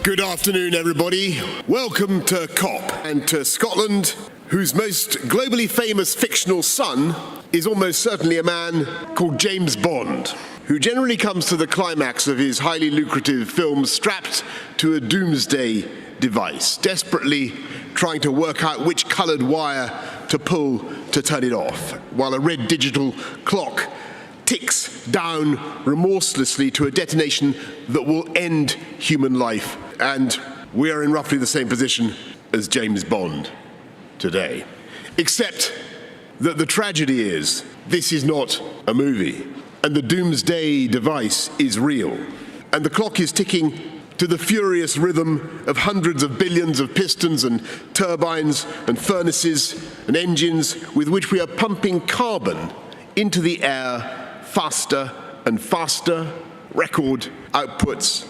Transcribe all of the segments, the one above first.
Good afternoon, everybody. Welcome to COP and to Scotland, whose most globally famous fictional son is almost certainly a man called James Bond, who generally comes to the climax of his highly lucrative films strapped to a doomsday device, desperately trying to work out which coloured wire to pull to turn it off, while a red digital clock ticks down remorselessly to a detonation that will end human life. And we are in roughly the same position as James Bond today. Except that the tragedy is, this is not a movie, and the doomsday device is real. And the clock is ticking to the furious rhythm of hundreds of billions of pistons and turbines and furnaces and engines with which we are pumping carbon into the air faster and faster, record outputs,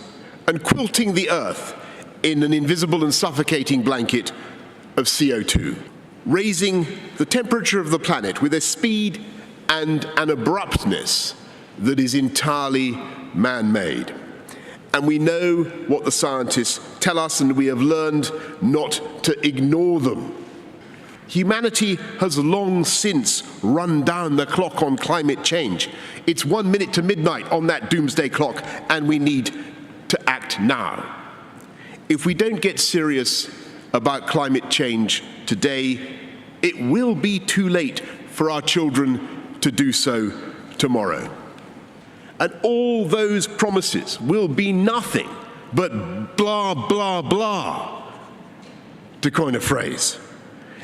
and quilting the Earth in an invisible and suffocating blanket of CO2, raising the temperature of the planet with a speed and an abruptness that is entirely man-made. And we know what the scientists tell us, and we have learned not to ignore them. Humanity has long since run down the clock on climate change. It's 1 minute to midnight on that doomsday clock, and we need to act now. If we don't get serious about climate change today, it will be too late for our children to do so tomorrow. And all those promises will be nothing but blah, blah, blah, to coin a phrase.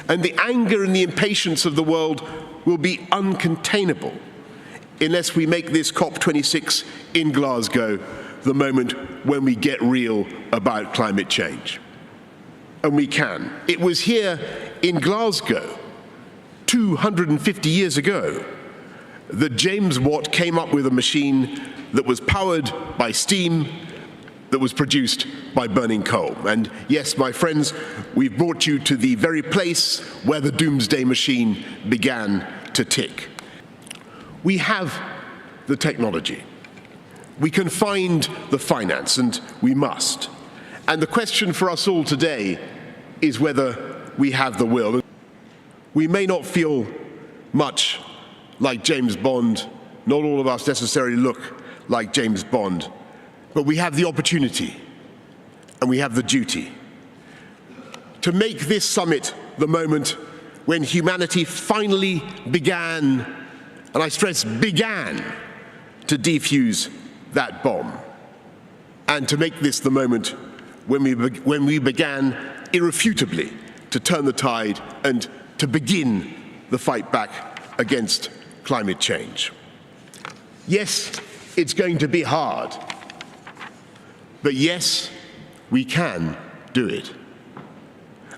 And the anger and the impatience of the world will be uncontainable unless we make this COP26 in Glasgow the moment when we get real about climate change. And we can. It was here in Glasgow 250 years ago that James Watt came up with a machine that was powered by steam, that was produced by burning coal. And yes, my friends, we've brought you to the very place where the doomsday machine began to tick. We have the technology. We can find the finance, and we must. And the question for us all today is whether we have the will. We may not feel much like James Bond, not all of us necessarily look like James Bond, but we have the opportunity and we have the duty to make this summit the moment when humanity finally began, and I stress began, to defuse that bomb, and to make this the moment when we began irrefutably to turn the tide and to begin the fight back against climate change. Yes, it's going to be hard, but yes, we can do it.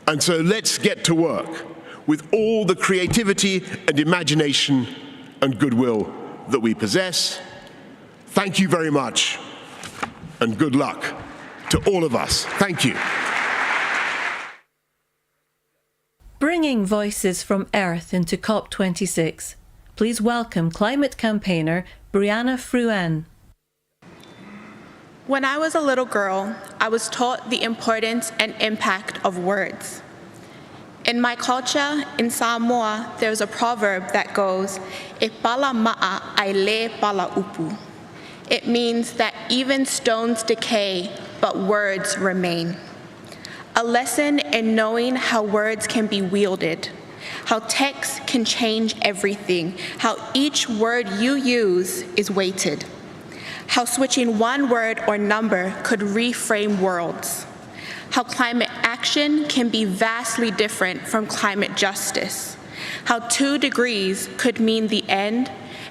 And so let's get to work with all the creativity and imagination and goodwill that we possess. Thank you very much, and good luck to all of us. Thank you. Bringing voices from Earth into COP26, please welcome climate campaigner Brianna Fruin. When I was a little girl, I was taught the importance and impact of words. In my culture, in Samoa, there's a proverb that goes, "E pala ma'a ai le pala upu." It means that even stones decay, but words remain. A lesson in knowing how words can be wielded, how text can change everything, how each word you use is weighted, how switching one word or number could reframe worlds, how climate action can be vastly different from climate justice, how 2 degrees could mean the end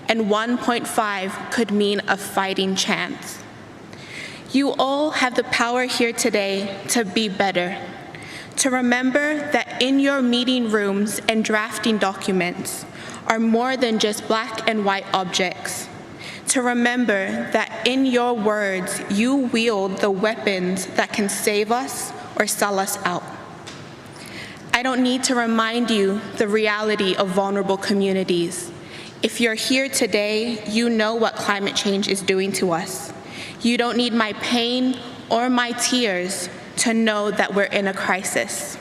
and 1.5 could mean a fighting chance. You all have the power here today to be better, to remember that in your meeting rooms and drafting documents are more than just black and white objects, to remember that in your words you wield the weapons that can save us or sell us out. I don't need to remind you the reality of vulnerable communities. If you're here today, you know what climate change is doing to us. You don't need my pain or my tears to know that we're in a crisis.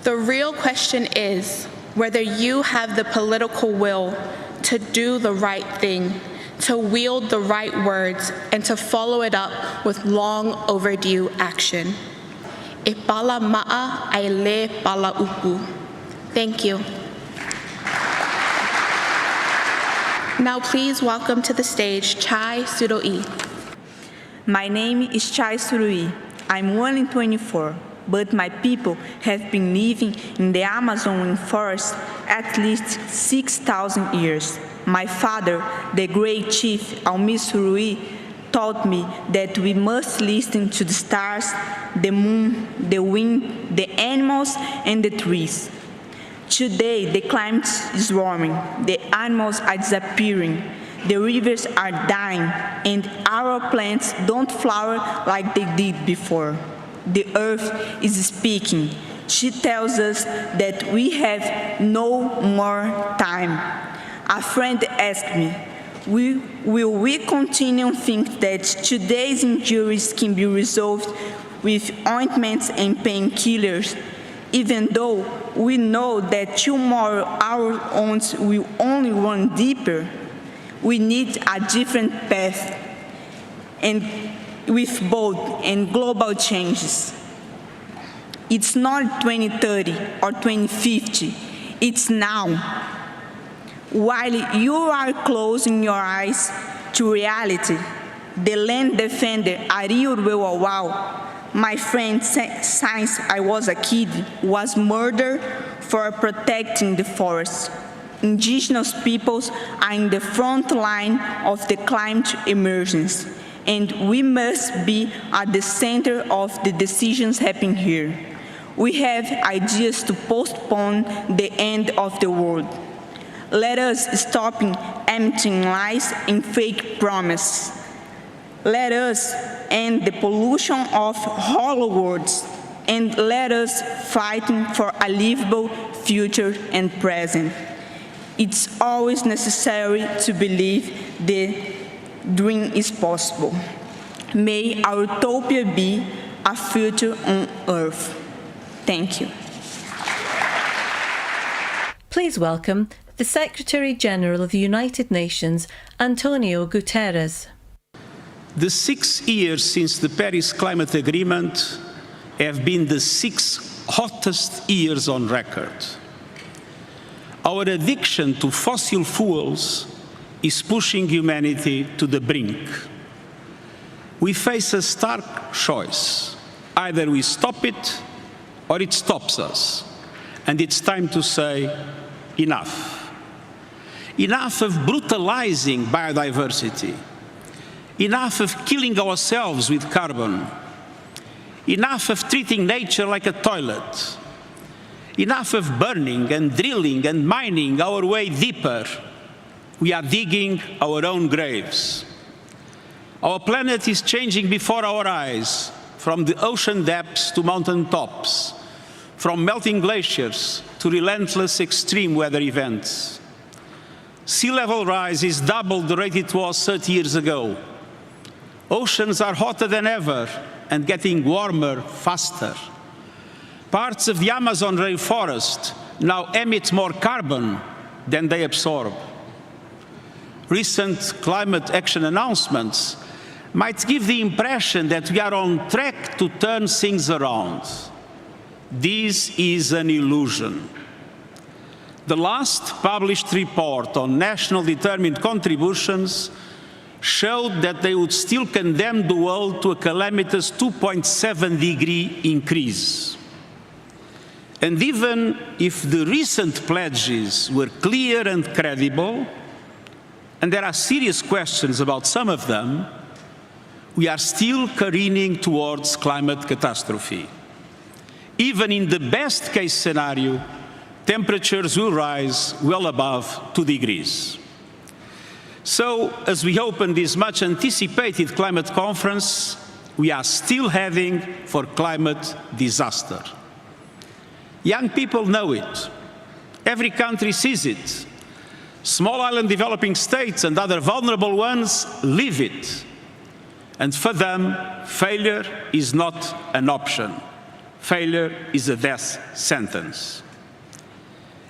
The real question is whether you have the political will to do the right thing, to wield the right words, and to follow it up with long overdue action. E pala ma'a ai le pala upu. Thank you. Now please welcome to the stage Chai Surui. My name is Chai Surui. I'm 1 in 24, but my people have been living in the Amazon forest at least 6,000 years. My father, the great chief Almi Surui, taught me that we must listen to the stars, the moon, the wind, the animals, and the trees. Today, the climate is warming, the animals are disappearing, the rivers are dying, and our plants don't flower like they did before. The earth is speaking. She tells us that we have no more time. A friend asked me, will we continue to think that today's injuries can be resolved with ointments and painkillers, even though we know that tomorrow our wounds will only run deeper? We need a different path, and with bold and global changes. It's not 2030 or 2050, it's now. While you are closing your eyes to reality, the land defender Ariel Wewawau, my friend since I was a kid, was murdered for protecting the forest. Indigenous peoples are in the front line of the climate emergency, and we must be at the center of the decisions happening here. We have ideas to postpone the end of the world. Let us stop emptying lies and fake promises. Let us end the pollution of hollow words, and let us fight for a livable future and present. It's always necessary to believe the dream is possible. May our utopia be a future on Earth. Thank you. Please welcome the Secretary-General of the United Nations, Antonio Guterres. The 6 years since the Paris Climate Agreement have been the 6 hottest years on record. Our addiction to fossil fuels is pushing humanity to the brink. We face a stark choice. Either we stop it or it stops us. And it's time to say, enough. Enough of brutalizing biodiversity. Enough of killing ourselves with carbon. Enough of treating nature like a toilet. Enough of burning and drilling and mining our way deeper. We are digging our own graves. Our planet is changing before our eyes, from the ocean depths to mountain tops, from melting glaciers to relentless extreme weather events. Sea level rise is double the rate it was 30 years ago. Oceans are hotter than ever and getting warmer faster. Parts of the Amazon rainforest now emit more carbon than they absorb. Recent climate action announcements might give the impression that we are on track to turn things around. This is an illusion. The last published report on national determined contributions showed that they would still condemn the world to a calamitous 2.7-degree increase. And even if the recent pledges were clear and credible, and there are serious questions about some of them, we are still careening towards climate catastrophe. Even in the best-case scenario, temperatures will rise well above 2 degrees. So, as we open this much-anticipated climate conference, we are still heading for climate disaster. Young people know it. Every country sees it. Small island developing states and other vulnerable ones live it. And for them, failure is not an option. Failure is a death sentence.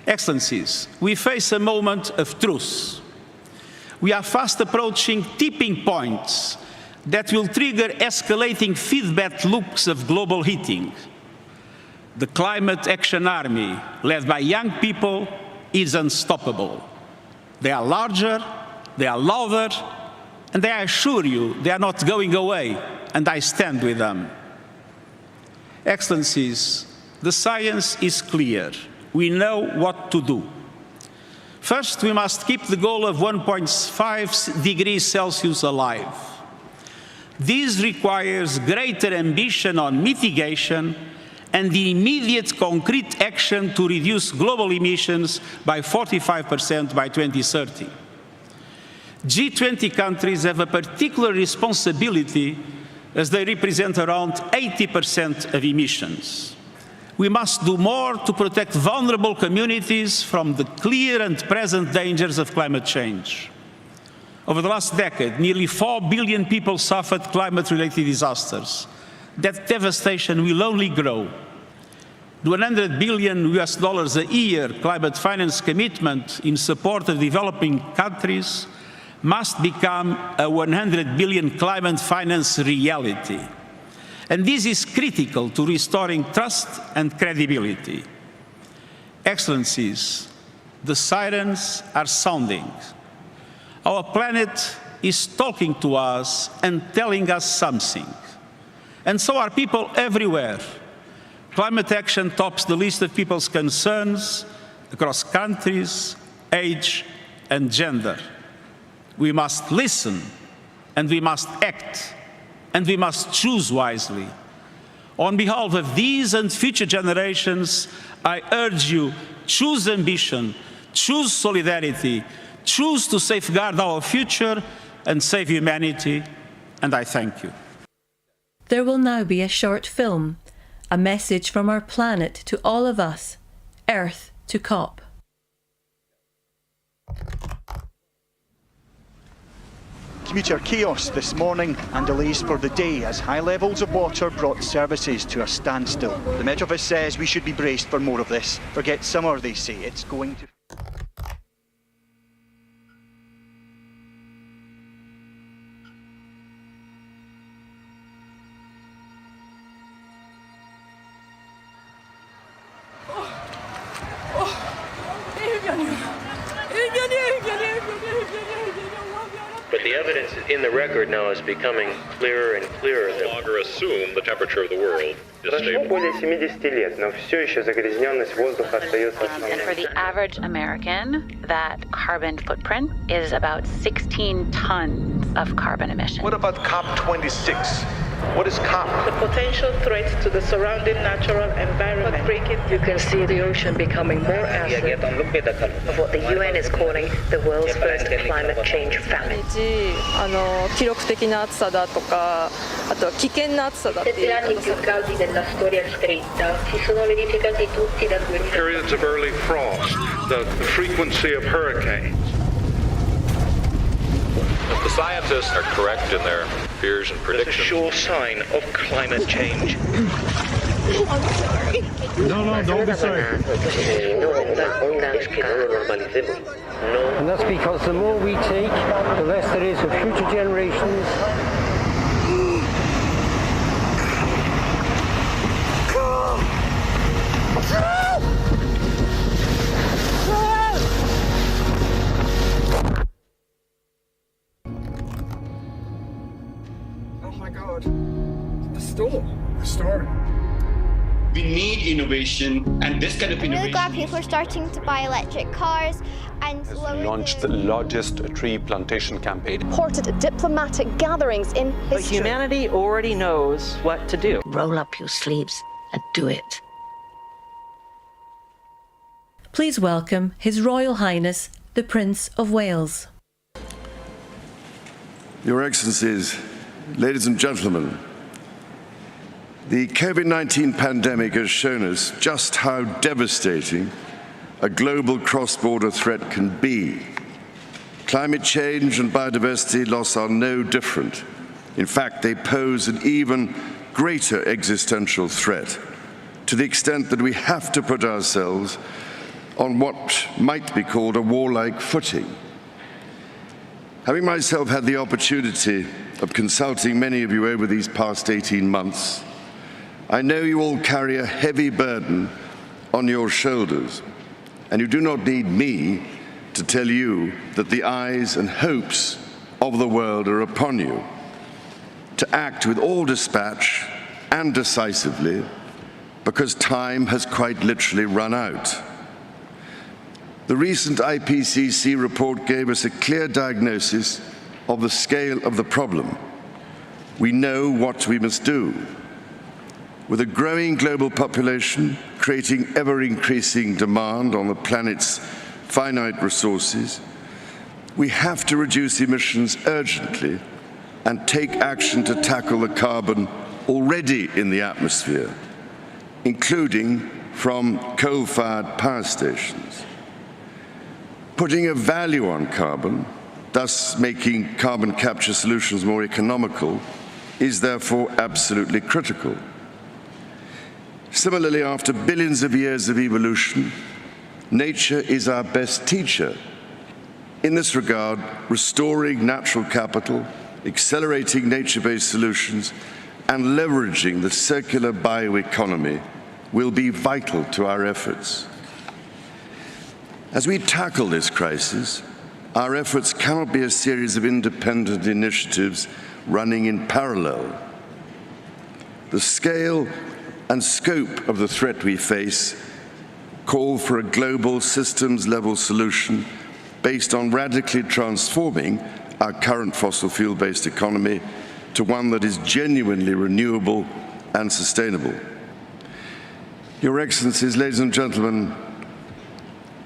Excellencies, we face a moment of truth. We are fast approaching tipping points that will trigger escalating feedback loops of global heating. The Climate Action Army, led by young people, is unstoppable. They are larger, they are louder, and I assure you, they are not going away, and I stand with them. Excellencies, the science is clear. We know what to do. First, we must keep the goal of 1.5 degrees Celsius alive. This requires greater ambition on mitigation and the immediate concrete action to reduce global emissions by 45% by 2030. G20 countries have a particular responsibility as they represent around 80% of emissions. We must do more to protect vulnerable communities from the clear and present dangers of climate change. Over the last decade, nearly 4 billion people suffered climate-related disasters. That devastation will only grow. The $100 billion a year climate finance commitment in support of developing countries must become a 100 billion climate finance reality. And this is critical to restoring trust and credibility. Excellencies, the sirens are sounding. Our planet is talking to us and telling us something. And so are people everywhere. Climate action tops the list of people's concerns across countries, age, and gender. We must listen, and we must act, and we must choose wisely. On behalf of these and future generations, I urge you, choose ambition, choose solidarity, choose to safeguard our future and save humanity, and I thank you. There will now be a short film, a message from our planet to all of us, Earth to COP. Commuter chaos this morning and delays for the day as high levels of water brought services to a standstill. The Met Office says we should be braced for more of this. Forget summer, they say. It's going to... But the evidence in the record now is becoming clearer and clearer. No longer assume the temperature of the world is stable. And for the average American, that carbon footprint is about 16 tons of carbon emissions. What about COP26? What is COP? The potential threats to the surrounding natural environment. You can see the ocean becoming more acid of what the UN is calling the world's first climate change famine. 記録的な暑さだとか、あとは危険な暑さだっていう言い方されて Periods of early frost, the frequency of hurricanes. If the scientists are correct in their fears and predictions, It's a sure sign of climate change. No, don't be sorry. And that's because the more we take, the less there is for future generations. Oh my God. A storm. We need innovation, and this kind of innovation. I'm really glad people are starting to buy electric cars and launched the largest tree plantation campaign. Reported diplomatic gatherings in history. But humanity already knows what to do. Roll up your sleeves and do it. Please welcome His Royal Highness, the Prince of Wales. Your Excellencies, ladies and gentlemen, the COVID-19 pandemic has shown us just how devastating a global cross-border threat can be. Climate change and biodiversity loss are no different. In fact, they pose an even greater existential threat, to the extent that we have to put ourselves on what might be called a warlike footing. Having myself had the opportunity of consulting many of you over these past 18 months, I know you all carry a heavy burden on your shoulders, and you do not need me to tell you that the eyes and hopes of the world are upon you, to act with all dispatch and decisively, because time has quite literally run out. The recent IPCC report gave us a clear diagnosis of the scale of the problem. We know what we must do. With a growing global population creating ever-increasing demand on the planet's finite resources, we have to reduce emissions urgently and take action to tackle the carbon already in the atmosphere, including from coal-fired power stations. Putting a value on carbon, thus making carbon capture solutions more economical, is therefore absolutely critical. Similarly, after billions of years of evolution, nature is our best teacher. In this regard, restoring natural capital, accelerating nature-based solutions, and leveraging the circular bioeconomy will be vital to our efforts. As we tackle this crisis, our efforts cannot be a series of independent initiatives running in parallel. The scale and scope of the threat we face call for a global systems-level solution based on radically transforming our current fossil fuel-based economy to one that is genuinely renewable and sustainable. Your Excellencies, ladies and gentlemen,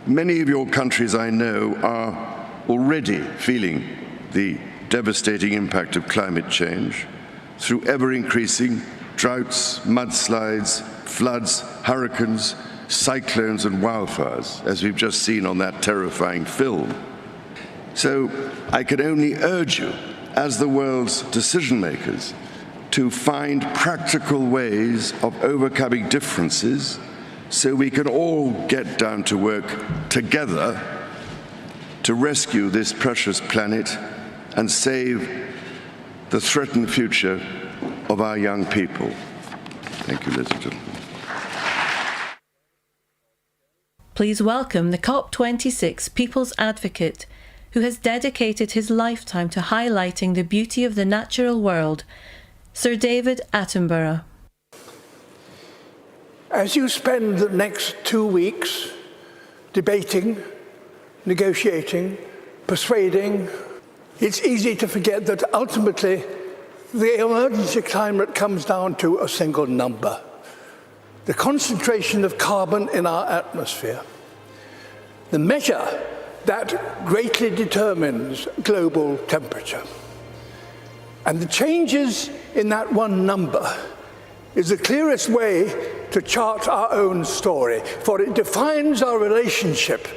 many of your countries, I know, are already feeling the devastating impact of climate change through ever-increasing droughts, mudslides, floods, hurricanes, cyclones and wildfires, as we've just seen on that terrifying film. So I can only urge you, as the world's decision makers, to find practical ways of overcoming differences so we can all get down to work together to rescue this precious planet and save the threatened future of our young people. Thank you, ladies and gentlemen. Please welcome the COP26 People's Advocate, who has dedicated his lifetime to highlighting the beauty of the natural world, Sir David Attenborough. As you spend the next 2 weeks debating, negotiating, persuading, it's easy to forget that ultimately the emergency climate comes down to a single number: the concentration of carbon in our atmosphere. The measure that greatly determines global temperature. And the changes in that one number is the clearest way to chart our own story, for it defines our relationship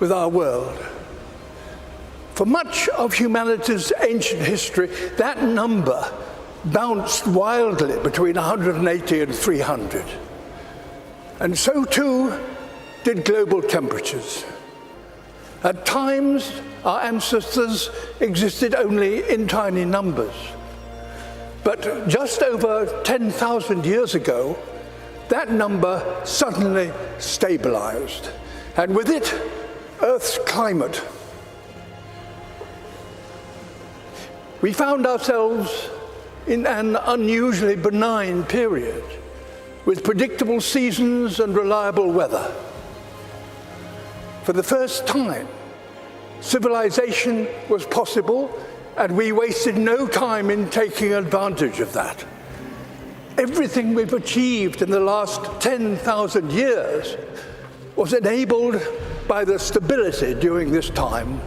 with our world. For much of humanity's ancient history, that number bounced wildly between 180 and 300. And so too did global temperatures. At times, our ancestors existed only in tiny numbers. But just over 10,000 years ago, that number suddenly stabilized, and with it, Earth's climate. We found ourselves in an unusually benign period, with predictable seasons and reliable weather. For the first time, civilization was possible, and we wasted no time in taking advantage of that. Everything we've achieved in the last 10,000 years was enabled by the stability during this time.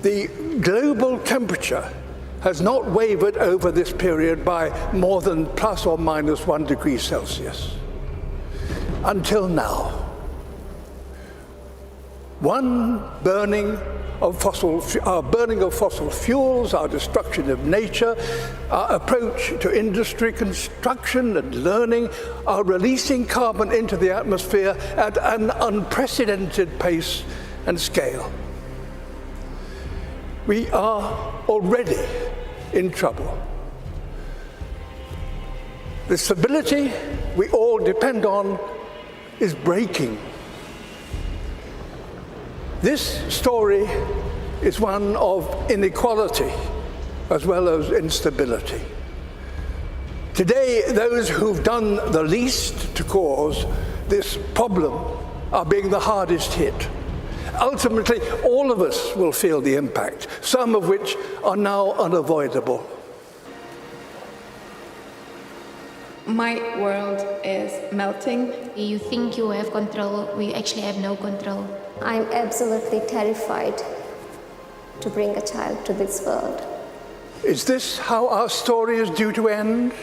The global temperature has not wavered over this period by more than plus or minus 1 degree Celsius. Until now. One, our burning of fossil fuels, our destruction of nature, our approach to industry, construction and learning, are releasing carbon into the atmosphere at an unprecedented pace and scale. We are already in trouble. The stability we all depend on is breaking. This story is one of inequality as well as instability. Today, those who've done the least to cause this problem are being the hardest hit. Ultimately, all of us will feel the impact, some of which are now unavoidable. My world is melting. You think you have control, we actually have no control. I'm absolutely terrified to bring a child to this world. Is this how our story is due to end?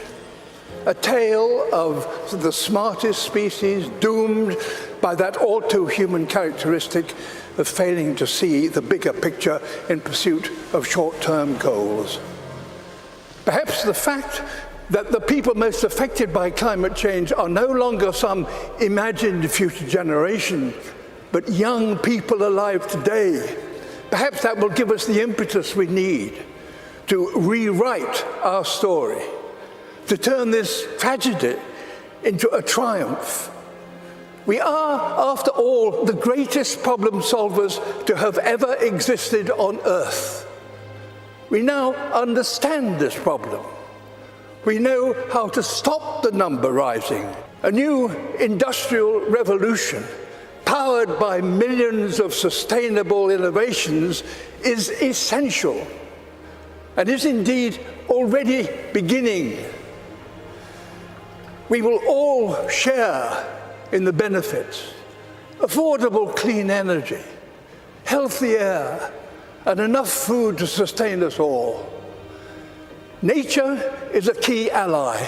A tale of the smartest species doomed by that all too human characteristic of failing to see the bigger picture in pursuit of short-term goals. Perhaps the fact that the people most affected by climate change are no longer some imagined future generation, but young people alive today. Perhaps that will give us the impetus we need to rewrite our story, to turn this tragedy into a triumph. We are, after all, the greatest problem solvers to have ever existed on Earth. We now understand this problem. We know how to stop the number rising. A new industrial revolution, powered by millions of sustainable innovations, is essential and is indeed already beginning. We will all share in the benefits: affordable clean energy, healthy air, and enough food to sustain us all. Nature is a key ally.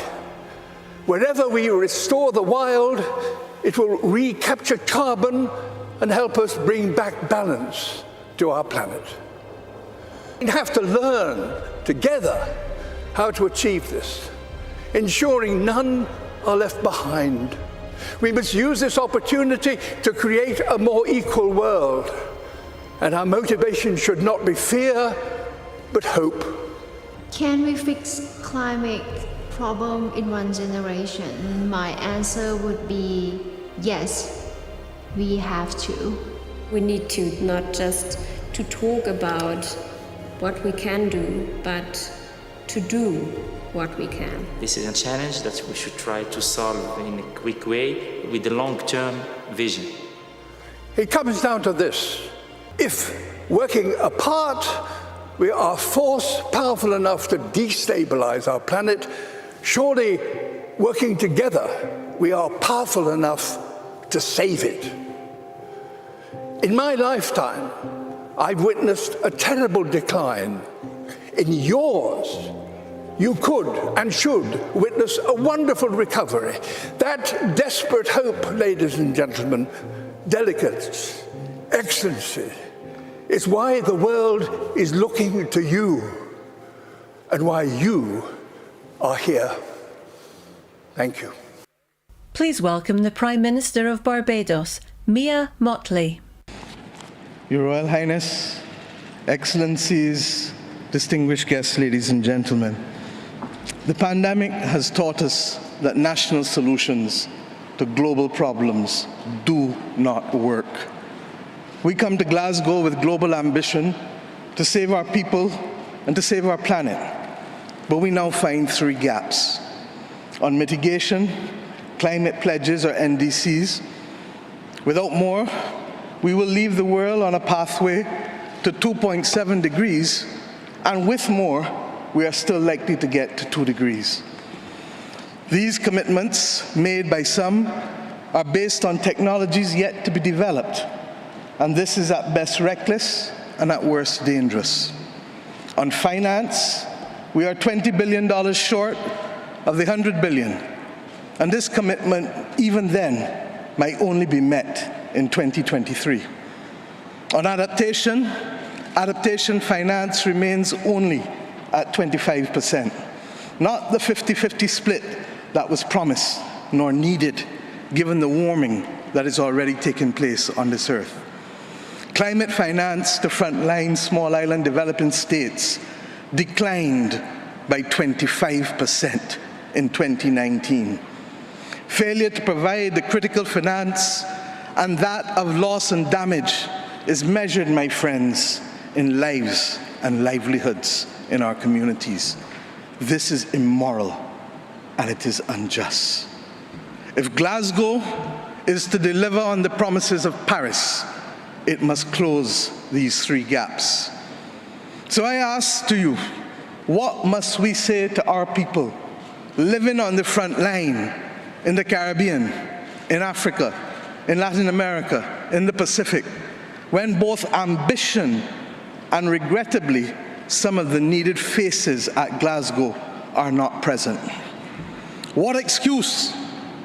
Wherever we restore the wild, it will recapture carbon and help us bring back balance to our planet. We have to learn together how to achieve this, ensuring none are left behind. We must use this opportunity to create a more equal world, and our motivation should not be fear, but hope. Can we fix climate problem in one generation? My answer would be yes, we have to. We need to not just to talk about what we can do, but to do what we can. This is a challenge that we should try to solve in a quick way with a long-term vision. It comes down to this: if working apart we are force powerful enough to destabilize our planet, surely working together we are powerful enough to save it. In my lifetime, I've witnessed a terrible decline. In yours, you could and should witness a wonderful recovery. That desperate hope, ladies and gentlemen, delegates, excellency, is why the world is looking to you and why you are here. Thank you. Please welcome the Prime Minister of Barbados, Mia Mottley. Your Royal Highness, Excellencies, distinguished guests, ladies and gentlemen. The pandemic has taught us that national solutions to global problems do not work. We come to Glasgow with global ambition to save our people and to save our planet. But we now find three gaps: on mitigation, climate pledges or NDCs. Without more, we will leave the world on a pathway to 2.7 degrees, and with more, we are still likely to get to 2 degrees. These commitments, made by some, are based on technologies yet to be developed, and this is at best reckless and at worst dangerous. On finance, we are $20 billion short of the $100 billion, and this commitment, even then, might only be met in 2023. On adaptation, adaptation finance remains only at 25%, not the 50-50 split that was promised nor needed given the warming that is already taking place on this earth. Climate finance to frontline small island developing states declined by 25% in 2019. Failure to provide the critical finance and that of loss and damage is measured, my friends, in lives and livelihoods in our communities. This is immoral and it is unjust. If Glasgow is to deliver on the promises of Paris, it must close these three gaps. So I ask to you, what must we say to our people living on the front line in the Caribbean, in Africa, in Latin America, in the Pacific, when both ambition and regrettably some of the needed faces at Glasgow are not present? What excuse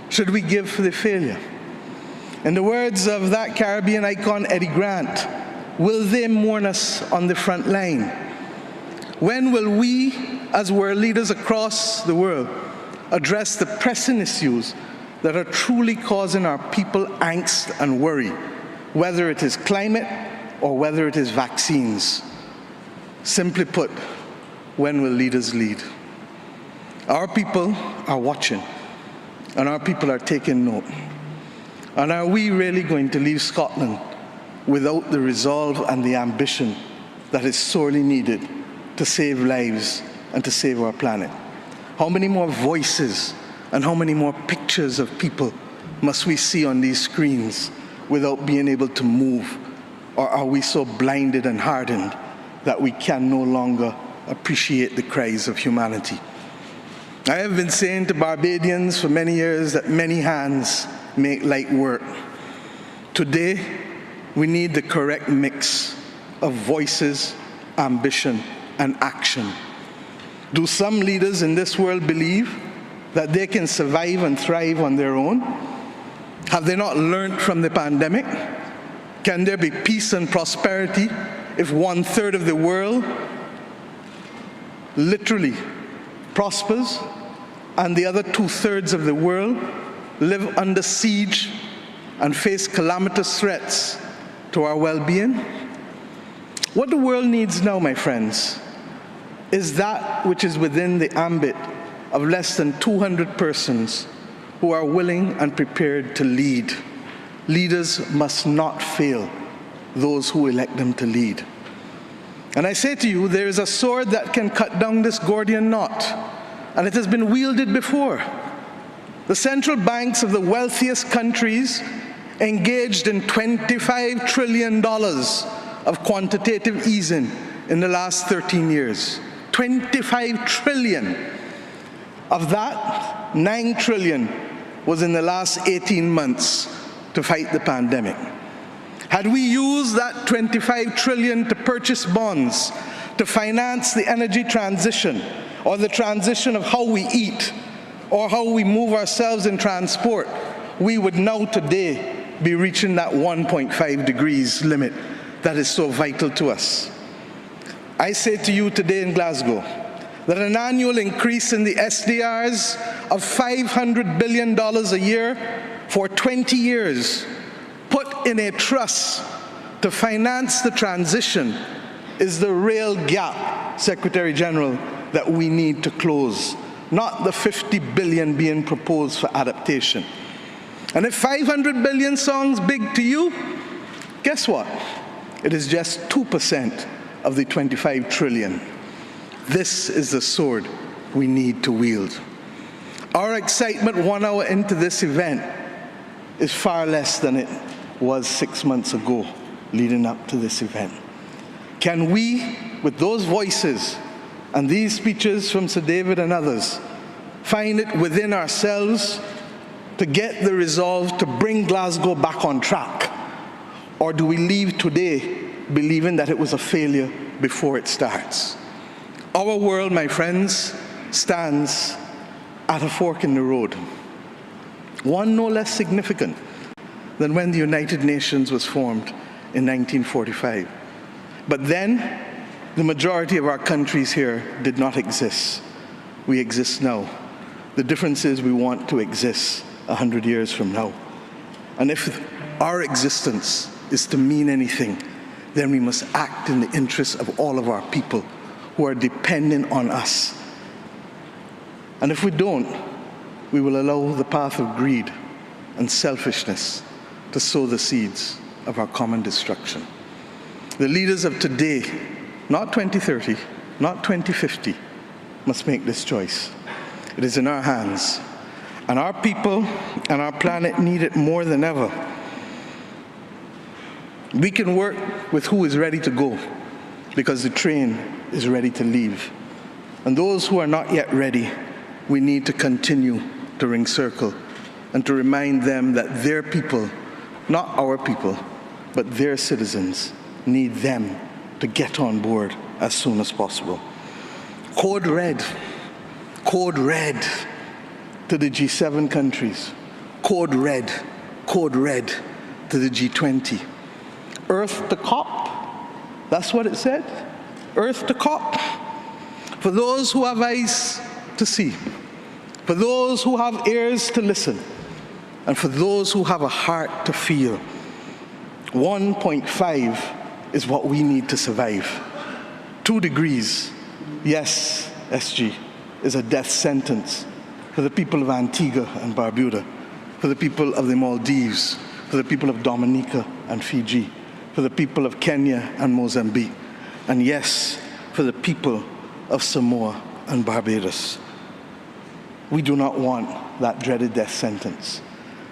should we give for the failure? In the words of that Caribbean icon, Eddie Grant, will they mourn us on the front line? When will we, as world leaders across the world, address the pressing issues that are truly causing our people angst and worry, whether it is climate or whether it is vaccines? Simply put, when will leaders lead? Our people are watching, and our people are taking note. And are we really going to leave Scotland without the resolve and the ambition that is sorely needed to save lives and to save our planet? How many more voices and how many more pictures of people must we see on these screens without being able to move? Or are we so blinded and hardened that we can no longer appreciate the cries of humanity? I have been saying to Barbadians for many years that many hands make light work. Today, we need the correct mix of voices, ambition, and action. Do some leaders in this world believe that they can survive and thrive on their own? Have they not learned from the pandemic? Can there be peace and prosperity if 1/3 of the world literally prospers and the other 2/3 of the world live under siege and face calamitous threats to our well-being? What the world needs now, my friends, is that which is within the ambit of less than 200 persons who are willing and prepared to lead. Leaders must not fail those who elect them to lead. And I say to you, there is a sword that can cut down this Gordian knot, and it has been wielded before. The central banks of the wealthiest countries engaged in $25 trillion of quantitative easing in the last 13 years. 25 trillion. Of that, 9 trillion was in the last 18 months to fight the pandemic. Had we used that 25 trillion to purchase bonds, to finance the energy transition, or the transition of how we eat, or how we move ourselves in transport, we would now today be reaching that 1.5 degrees limit that is so vital to us. I say to you today in Glasgow that an annual increase in the SDRs of $500 billion a year for 20 years, put in a trust to finance the transition, is the real gap, Secretary General, that we need to close, not the 50 billion being proposed for adaptation. And if 500 billion sounds big to you, guess what? It is just 2% of the 25 trillion. This is the sword we need to wield. Our excitement 1 hour into this event is far less than it was 6 months ago leading up to this event. Can we, with those voices and these speeches from Sir David and others, find it within ourselves to get the resolve to bring Glasgow back on track? Or do we leave today believing that it was a failure before it starts? Our world, my friends, stands at a fork in the road. One no less significant than when the United Nations was formed in 1945. But then, the majority of our countries here did not exist. We exist now. The difference is we want to exist 100 years from now. And if our existence is to mean anything, then we must act in the interests of all of our people who are dependent on us. And if we don't, we will allow the path of greed and selfishness to sow the seeds of our common destruction. The leaders of today, not 2030, not 2050, must make this choice. It is in our hands, and our people and our planet need it more than ever. We can work with who is ready to go, because the train is ready to leave. And those who are not yet ready, we need to continue to ring circle and to remind them that their people, not our people, but their citizens, need them to get on board as soon as possible. Code red to the G7 countries. Code red to the G20. Earth to COP, that's what it said. Earth to COP. For those who have eyes to see, for those who have ears to listen, and for those who have a heart to feel, 1.5 is what we need to survive. 2 degrees, yes, SG, is a death sentence for the people of Antigua and Barbuda, for the people of the Maldives, for the people of Dominica and Fiji, for the people of Kenya and Mozambique, and yes, for the people of Samoa and Barbados. We do not want that dreaded death sentence.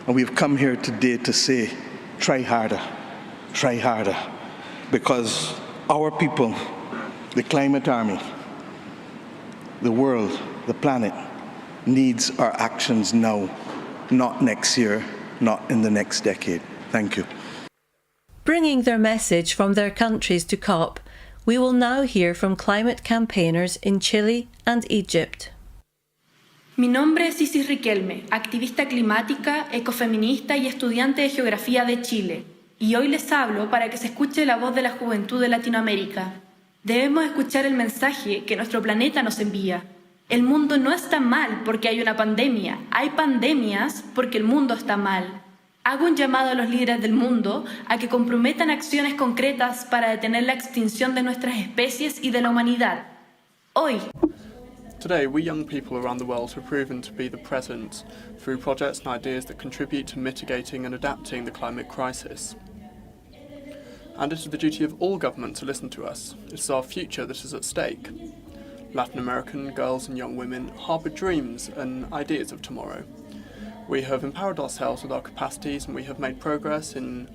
And we've come here today to say, try harder, because our people, the climate army, the world, the planet, needs our actions now, not next year, not in the next decade. Thank you. Bringing their message from their countries to COP, we will now hear from climate campaigners in Chile and Egypt. Mi nombre es Isis Riquelme, activista climática, ecofeminista y estudiante de geografía de Chile, y hoy les hablo para que se escuche la voz de la juventud de Latinoamérica. Debemos escuchar el mensaje que nuestro planeta nos envía. El mundo no está mal porque hay una pandemia, hay pandemias porque el mundo está mal. Hago un llamado a los líderes del mundo a que comprometan acciones concretas para detener la extinción de nuestras especies y de la humanidad. Hoy. Today, we young people around the world have proven to be the present through projects and ideas that contribute to mitigating and adapting the climate crisis. And it is the duty of all government to listen to us. It is our future that is at stake. Latin American girls and young women harbour dreams and ideas of tomorrow. We have empowered ourselves with our capacities, and we have made progress in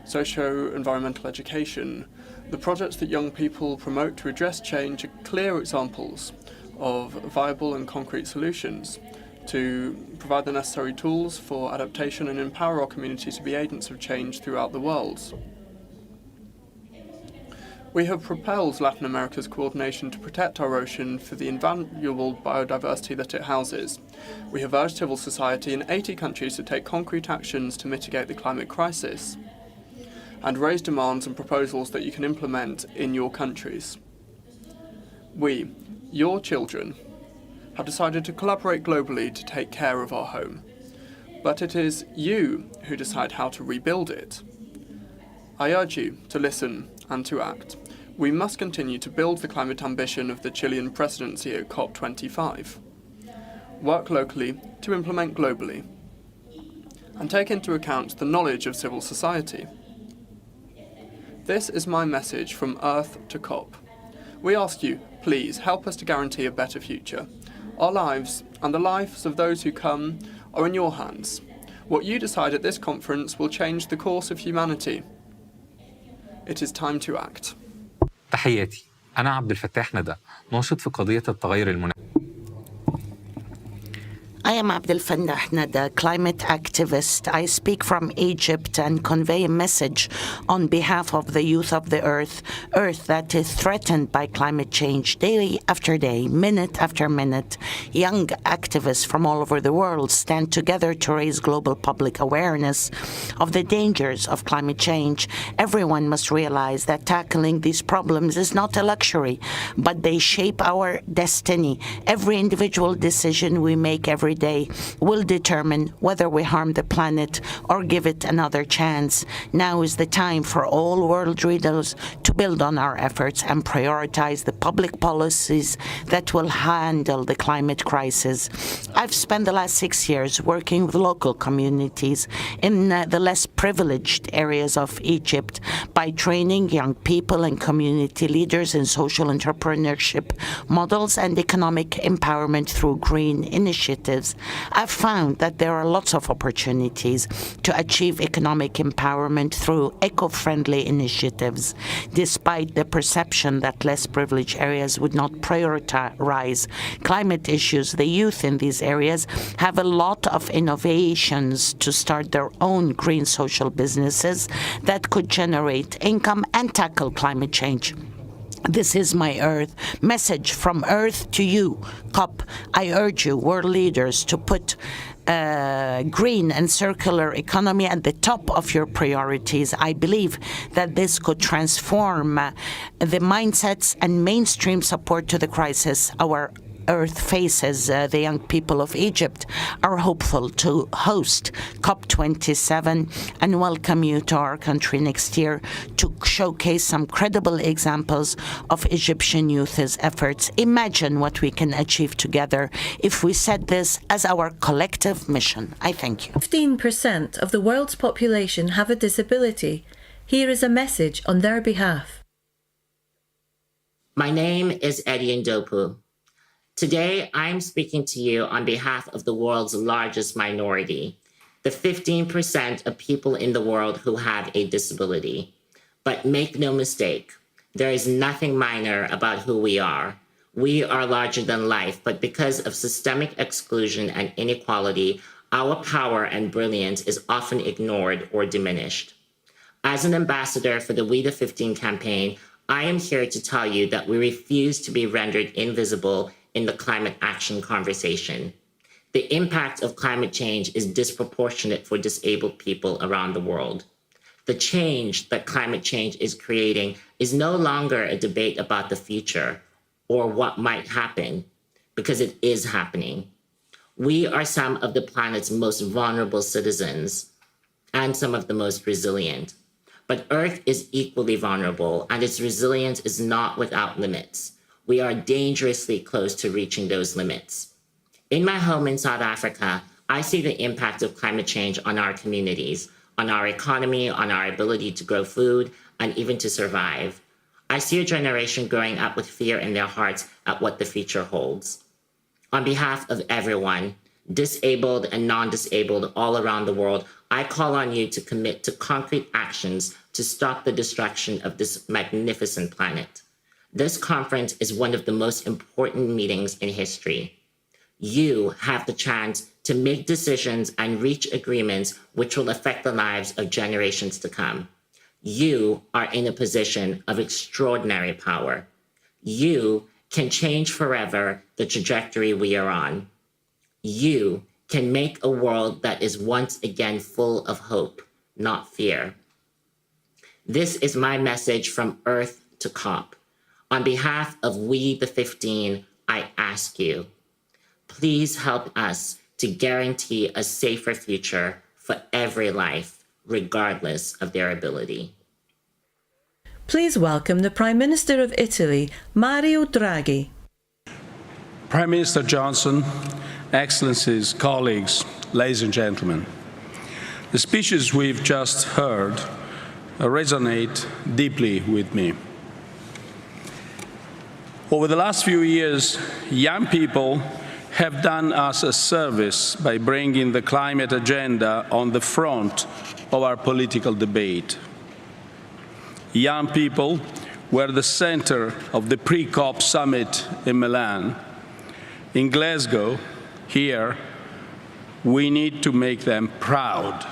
socio-environmental education. The projects that young people promote to address change are clear examples of viable and concrete solutions to provide the necessary tools for adaptation and empower our community to be agents of change throughout the world. We have propelled Latin America's coordination to protect our ocean for the invaluable biodiversity that it houses. We have urged civil society in 80 countries to take concrete actions to mitigate the climate crisis and raise demands and proposals that you can implement in your countries. We, your children, have decided to collaborate globally to take care of our home. But it is you who decide how to rebuild it. I urge you to listen and to act. We must continue to build the climate ambition of the Chilean presidency at COP25. Work locally to implement globally. And take into account the knowledge of civil society. This is my message from Earth to COP. We ask you, please help us to guarantee a better future. Our lives and the lives of those who come are in your hands. What you decide at this conference will change the course of humanity. It is time to act. تحياتي أنا عبد الفتاح ندى ناشط في قضية التغير المناخي. I am Abdel Fattah Nada, climate activist. I speak from Egypt and convey a message on behalf of the youth of the earth that is threatened by climate change day after day, minute after minute. Young activists from all over the world stand together to raise global public awareness of the dangers of climate change. Everyone must realize that tackling these problems is not a luxury, but they shape our destiny. Every individual decision we make every day will determine whether we harm the planet or give it another chance. Now is the time for all world leaders to build on our efforts and prioritize the public policies that will handle the climate crisis. I've spent the last 6 years working with local communities in the less privileged areas of Egypt by training young people and community leaders in social entrepreneurship models and economic empowerment through green initiatives. I've found that there are lots of opportunities to achieve economic empowerment through eco-friendly initiatives, despite the perception that less privileged areas would not prioritize climate issues. The youth in these areas have a lot of innovations to start their own green social businesses that could generate income and tackle climate change. This is my message from Earth to you, COP. I urge you, world leaders, to put green and circular economy at the top of your priorities. I believe that this could transform the mindsets and mainstream support to the crisis our Earth faces. The young people of Egypt are hopeful to host COP27 and welcome you to our country next year to showcase some credible examples of Egyptian youth's efforts. Imagine what we can achieve together if we set this as our collective mission. I thank you. 15% of the world's population have a disability. Here is a message on their behalf. My name is Eddie Ndopu. Today, I'm speaking to you on behalf of the world's largest minority, the 15% of people in the world who have a disability. But make no mistake, there is nothing minor about who we are. We are larger than life, but because of systemic exclusion and inequality, our power and brilliance is often ignored or diminished. As an ambassador for the We the 15 campaign, I am here to tell you that we refuse to be rendered invisible in the climate action conversation. The impact of climate change is disproportionate for disabled people around the world. The change that climate change is creating is no longer a debate about the future or what might happen, because it is happening. We are some of the planet's most vulnerable citizens and some of the most resilient. But Earth is equally vulnerable, and its resilience is not without limits. We are dangerously close to reaching those limits. In my home in South Africa, I see the impact of climate change on our communities, on our economy, on our ability to grow food, and even to survive. I see a generation growing up with fear in their hearts at what the future holds. On behalf of everyone, disabled and non-disabled all around the world, I call on you to commit to concrete actions to stop the destruction of this magnificent planet. This conference is one of the most important meetings in history. You have the chance to make decisions and reach agreements which will affect the lives of generations to come. You are in a position of extraordinary power. You can change forever the trajectory we are on. You can make a world that is once again full of hope, not fear. This is my message from Earth to COP. On behalf of We the 15, I ask you, please help us to guarantee a safer future for every life, regardless of their ability. Please welcome the Prime Minister of Italy, Mario Draghi. Prime Minister Johnson, Excellencies, colleagues, ladies and gentlemen, the speeches we've just heard resonate deeply with me. Over the last few years, young people have done us a service by bringing the climate agenda on the front of our political debate. Young people were the center of the pre-COP summit in Milan, in Glasgow, here, We need to make them proud.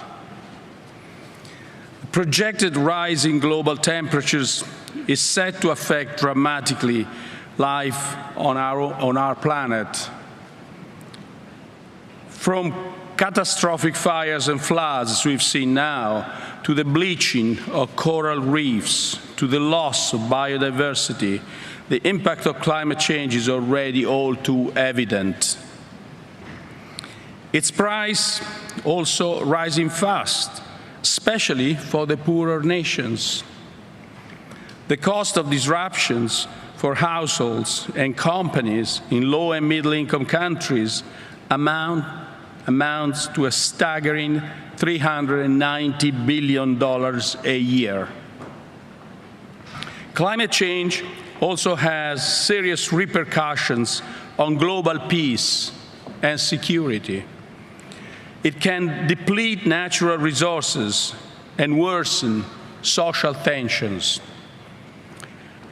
The projected rise in global temperatures is set to affect dramatically life on our planet. From catastrophic fires and floods we've seen now, to the bleaching of coral reefs, to the loss of biodiversity, the impact of climate change is already all too evident. Its price also rising fast, especially for the poorer nations. The cost of disruptions for households and companies in low and middle-income countries amounts to a staggering $390 billion a year. Climate change also has serious repercussions on global peace and security. It can deplete natural resources and worsen social tensions,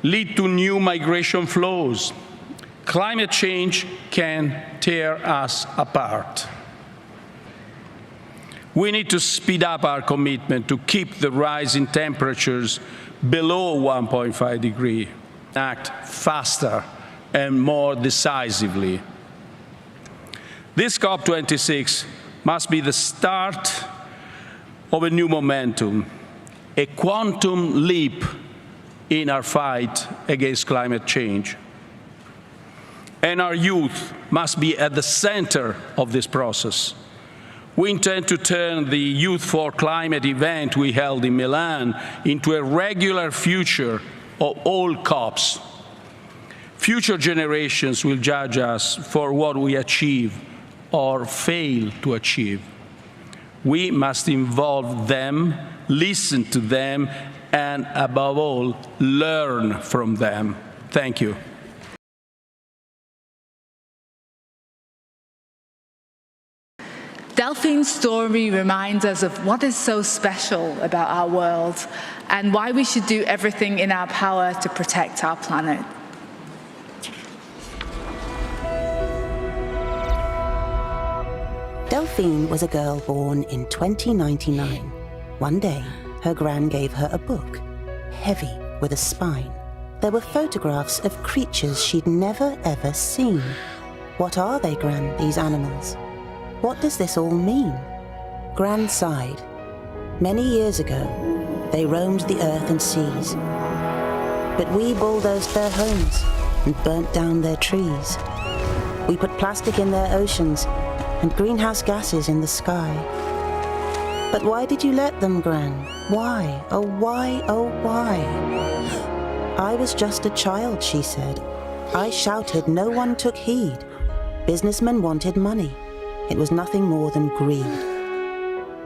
lead to new migration flows. Climate change can tear us apart. We need to speed up our commitment to keep the rise in temperatures below 1.5 degrees, act faster and more decisively. This COP26 must be the start of a new momentum, a quantum leap in our fight against climate change. And our youth must be at the center of this process. We intend to turn the Youth for Climate event we held in Milan into a regular feature of all COPs. Future generations will judge us for what we achieve or fail to achieve. We must involve them, listen to them, and above all, learn from them. Thank you. Delphine's story reminds us of what is so special about our world and why we should do everything in our power to protect our planet. Delphine was a girl born in 2099. One day, her gran gave her a book, heavy with a spine. There were photographs of creatures she'd never ever seen. What are they, Gran, these animals? What does this all mean? Gran sighed. Many years ago, they roamed the earth and seas. But we bulldozed their homes and burnt down their trees. We put plastic in their oceans and greenhouse gases in the sky. But why did you let them, Gran? Why? Oh, why? Oh, why? I was just a child, she said. I shouted, no one took heed. Businessmen wanted money. It was nothing more than greed.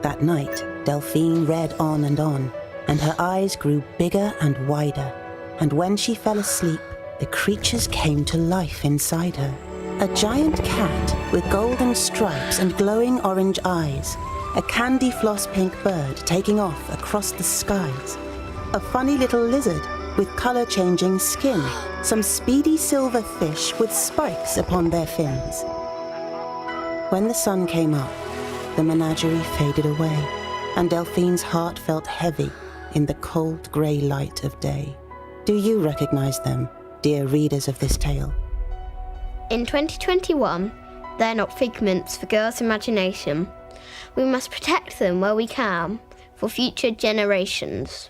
That night, Delphine read on, and her eyes grew bigger and wider. And when she fell asleep, the creatures came to life inside her. A giant cat with golden stripes and glowing orange eyes. A candy floss pink bird taking off across the skies. A funny little lizard with color-changing skin. Some speedy silver fish with spikes upon their fins. When the sun came up, the menagerie faded away, and Delphine's heart felt heavy in the cold grey light of day. Do you recognize them, dear readers of this tale? In 2021, they're not figments for girls' imagination. We must protect them where we can for future generations.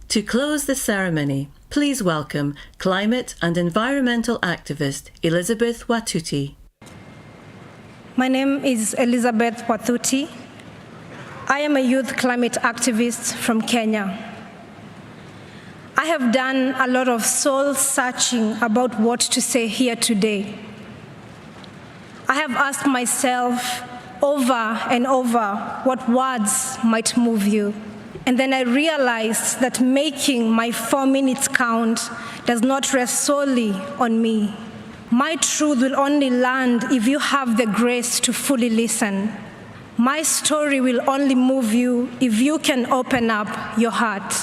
To close the ceremony, please welcome climate and environmental activist Elizabeth Watuti. My name is Elizabeth Watuti. I am a youth climate activist from Kenya. I have done a lot of soul-searching about what to say here today. I have asked myself over and over what words might move you. And then I realized that making my 4 minutes count does not rest solely on me. My truth will only land if you have the grace to fully listen. My story will only move you if you can open up your heart.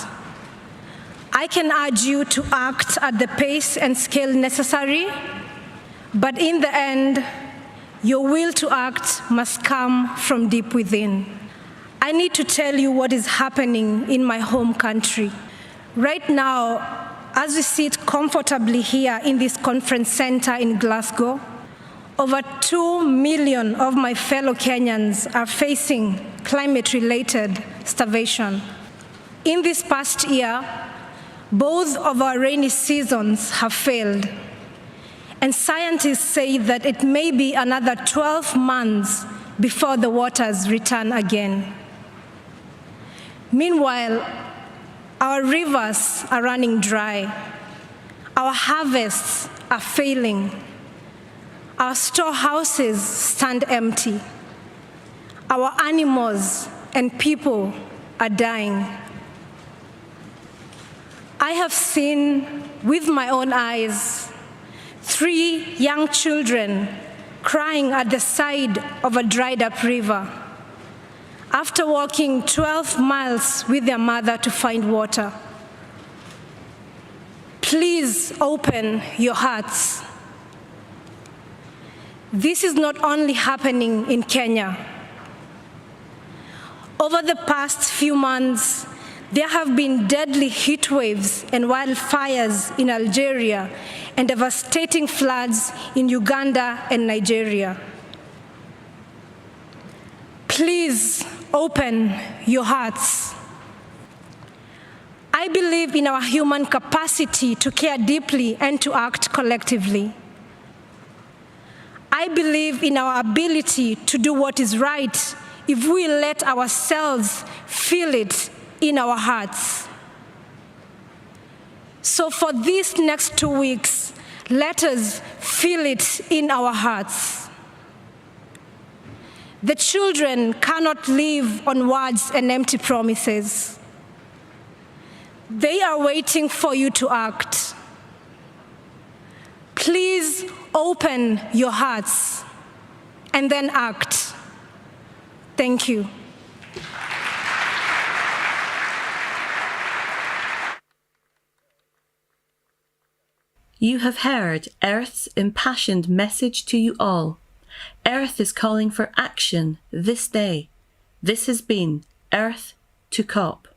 I can urge you to act at the pace and scale necessary, but in the end, Your will to act must come from deep within. I need to tell you what is happening in my home country. Right now, as we sit comfortably here in this conference center in Glasgow, over 2 million of my fellow Kenyans are facing climate-related starvation. In this past year, both of our rainy seasons have failed, and scientists say that it may be another 12 months before the waters return again. Meanwhile, our rivers are running dry, our harvests are failing, our storehouses stand empty, our animals and people are dying. I have seen with my own eyes 3 young children crying at the side of a dried up river after walking 12 miles with their mother to find water. Please open your hearts. This is not only happening in Kenya. Over the past few months, there have been deadly heat waves and wildfires in Algeria and devastating floods in Uganda and Nigeria. Please open your hearts. I believe in our human capacity to care deeply and to act collectively. I believe in our ability to do what is right if we let ourselves feel it in our hearts. So for these next 2 weeks, let us feel it in our hearts. The children cannot live on words and empty promises. They are waiting for you to act. Please open your hearts and then act. Thank you. You have heard Earth's impassioned message to you all. Earth is calling for action this day. This has been Earth to COP.